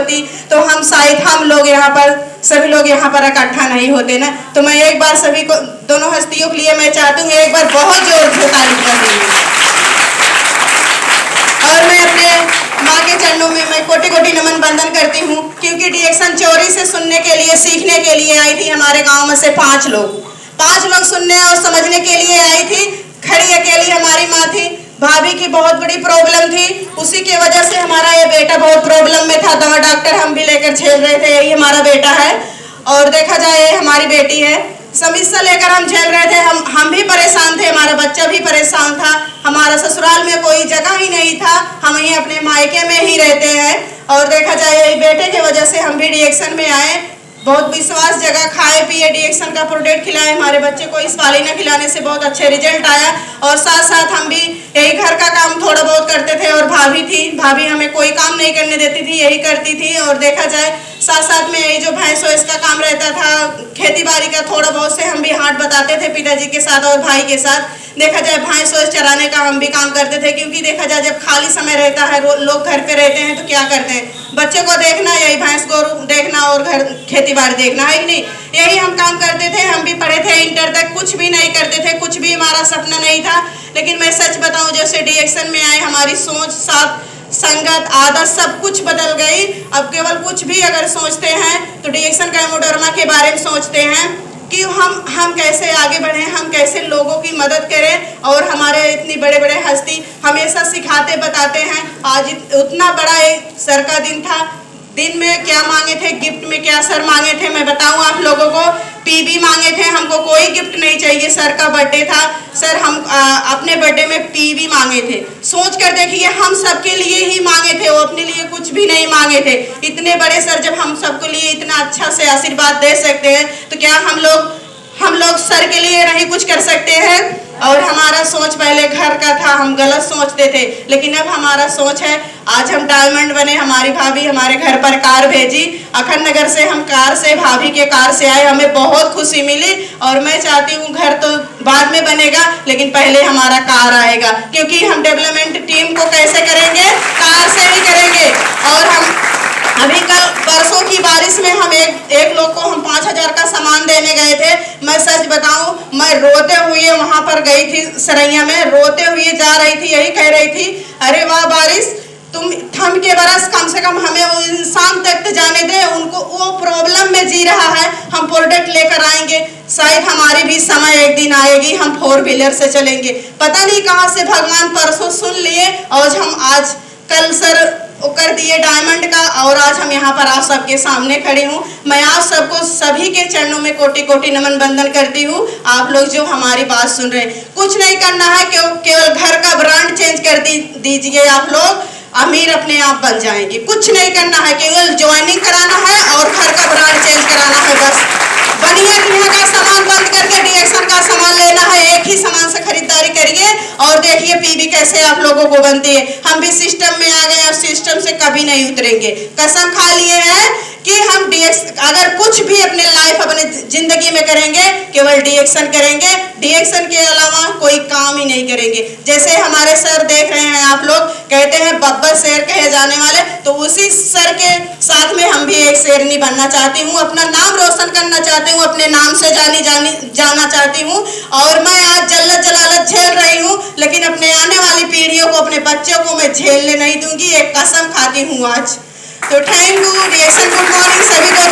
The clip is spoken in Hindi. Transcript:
होती तो हम शायद हम लोग यहाँ पर सभी लोग यहाँ पर इकट्ठा नहीं होते ना। तो मैं एक बार सभी को, दोनों हस्तियों के लिए मैं चाहती हूँ एक बार बहुत जोर से ताली बजाइए। और मैं अपने माँ के चरणों में मैं कोटि कोटि नमन बंदन करती हूँ, क्योंकि डिएक्शन चोरी से सुनने के लिए, सीखने के लिए आई थी हमारे गांव में से 5 लोग सुनने और समझने के लिए आई थी। खड़ी अकेली हमारी माँ थी। भाभी की बहुत बड़ी प्रॉब्लम थी, उसी की वजह से हमारा ये बेटा बहुत प्रॉब्लम में था। दवा डॉक्टर हम भी लेकर झेल रहे थे। यही हमारा बेटा है और देखा जाए हमारी बेटी है। समस्या लेकर हम झेल रहे थे। हम भी परेशान थे, हमारा बच्चा भी परेशान था। हमारा ससुराल में कोई जगह ही नहीं था, हम ही अपने मायके में ही रहते हैं। और देखा जाए यही बेटे की वजह से हम भी डिएक्शन में आए। बहुत विश्वास जगह, खाए पिए, डिएक्शन का प्रोडक्ट खिलाए। हमारे बच्चे को इस वालिना खिलाने से बहुत अच्छे रिजल्ट आया। और साथ साथ हम भी यही घर का काम थोड़ा बहुत करते थे। और भाभी थी, भाभी हमें कोई काम नहीं करने देती थी, यही करती थी। और देखा जाए साथ साथ में यही जो भैंसों इसका काम रहता था, खेती बाड़ी का थोड़ा बहुत से हम भी हाथ बताते थे पिताजी के साथ और भाई के साथ। देखा जाए भैंसों चराने का हम भी काम करते थे, क्योंकि देखा जाए जब खाली समय रहता है, लोग घर पे रहते हैं तो क्या करते हैं, बच्चे को देखना, यही भैंस को देखना और घर खेती बाड़ी देखना है कि नहीं, यही हम काम करते थे। हम भी पढ़े थे इंटर तक, कुछ भी नहीं करते थे, कुछ भी हमारा सपना नहीं था। लेकिन मैं सच बताऊं, जैसे डिएक्शन में आए हमारी सोच, साथ संगत, आदत सब कुछ बदल गई। अब केवल कुछ भी अगर सोचते हैं तो डिएक्शन केमोडर्मा के बारे में सोचते हैं कि हम कैसे आगे बढ़ें, हम कैसे लोगों की मदद करें। और हमारे इतनी बड़े बड़े हस्ती हमेशा सिखाते बताते हैं। आज उतना बड़ा एक सर का दिन था, दिन में क्या मांगे थे, गिफ्ट में क्या सर मांगे थे मैं बताऊं आप लोगों को, पीबी मांगे थे। हमको कोई गिफ्ट नहीं चाहिए, सर का बर्थडे था, सर हम अपने बर्थडे में पीबी मांगे थे। सोच कर देखिए, हम सबके लिए ही मांगे थे, वो अपने लिए कुछ भी नहीं मांगे थे। इतने बड़े सर जब हम सबके लिए इतना अच्छा से आशीर्वाद दे सकते हैं तो क्या हम लोग सर के लिए नहीं कुछ कर सकते हैं। और हमारा सोच पहले घर का था, हम गलत सोचते थे, लेकिन अब हमारा सोच है, आज हम डायमंड बने। हमारी भाभी हमारे घर पर कार भेजी, अखंड नगर से हम कार से, भाभी के कार से आए, हमें बहुत खुशी मिली। और मैं चाहती हूँ घर तो बाद में बनेगा, लेकिन पहले हमारा कार आएगा, क्योंकि हम डेवलपमेंट टीम को कैसे करेंगे, कार से ही करेंगे। और हम अभी कल परसों की बारिश में हम एक लोग को हम 5000 का सामान देने गए थे। मैं सच बताऊं, मैं रोते हुए वहां पर गई थी, सरैया में रोते हुए जा रही थी, यही कह रही थी, अरे वाह बारिश, तुम थम के बरस, कम से कम हमें वो इंसान तक जाने दे, उनको वो प्रॉब्लम में जी रहा है, हम प्रोडक्ट लेकर आएंगे। शायद हमारी भी समय एक दिन आएगी, हम 4 व्हीलर से चलेंगे। पता नहीं कहां से भगवान परसों सुन लिए और हम आज कल सर कर दिए डायमंड का। और आज हम यहाँ पर आप सबके सामने खड़ी हूँ। मैं आप सबको सभी के चरणों में कोटि कोटि नमन बंदन करती हूँ। आप लोग जो हमारी बात सुन रहे हैं, कुछ नहीं करना है, केवल घर का ब्रांड चेंज कर दीजिए, आप लोग अमीर अपने आप बन जाएंगे। कुछ नहीं करना है, केवल ज्वाइनिंग कराना है और घर का ब्रांड चेंज कराना है, बस बनिए। दुनिया का सामान बंद करके डिएक्शन का सामान लेना है, एक ही सामान से खरीदारी करिए और देखिए पीबी कैसे आप लोगों को बनती है। हम भी सिस्टम में आ गए और सिस्टम से कभी नहीं उतरेंगे। कसम खा लिए हैं कि हम अगर कुछ भी अपने लाइफ, अपने जिंदगी में करेंगे, केवल डिएक्शन करेंगे, डिएक्शन के अलावा कोई काम ही नहीं करेंगे। जैसे हमारे सर देख रहे हैं आप लोग, कहते हैं बब्बर शेर कहे जाने वाले, तो उसी सर के साथ में हम भी एक शेरनी बनना चाहती हूँ, अपना नाम रोशन करना चाहती हूँ, अपने नाम से जाना चाहती हूँ। और मैं आज जल्लत जलालत झेल रही हूँ, लेकिन अपने आने वाली पीढ़ियों को, अपने बच्चों को मैं झेलने नहीं दूंगी, एक कसम खाती हूँ आज। तो थैंक यू, डिएक्शन गुड मॉर्निंग सभी को।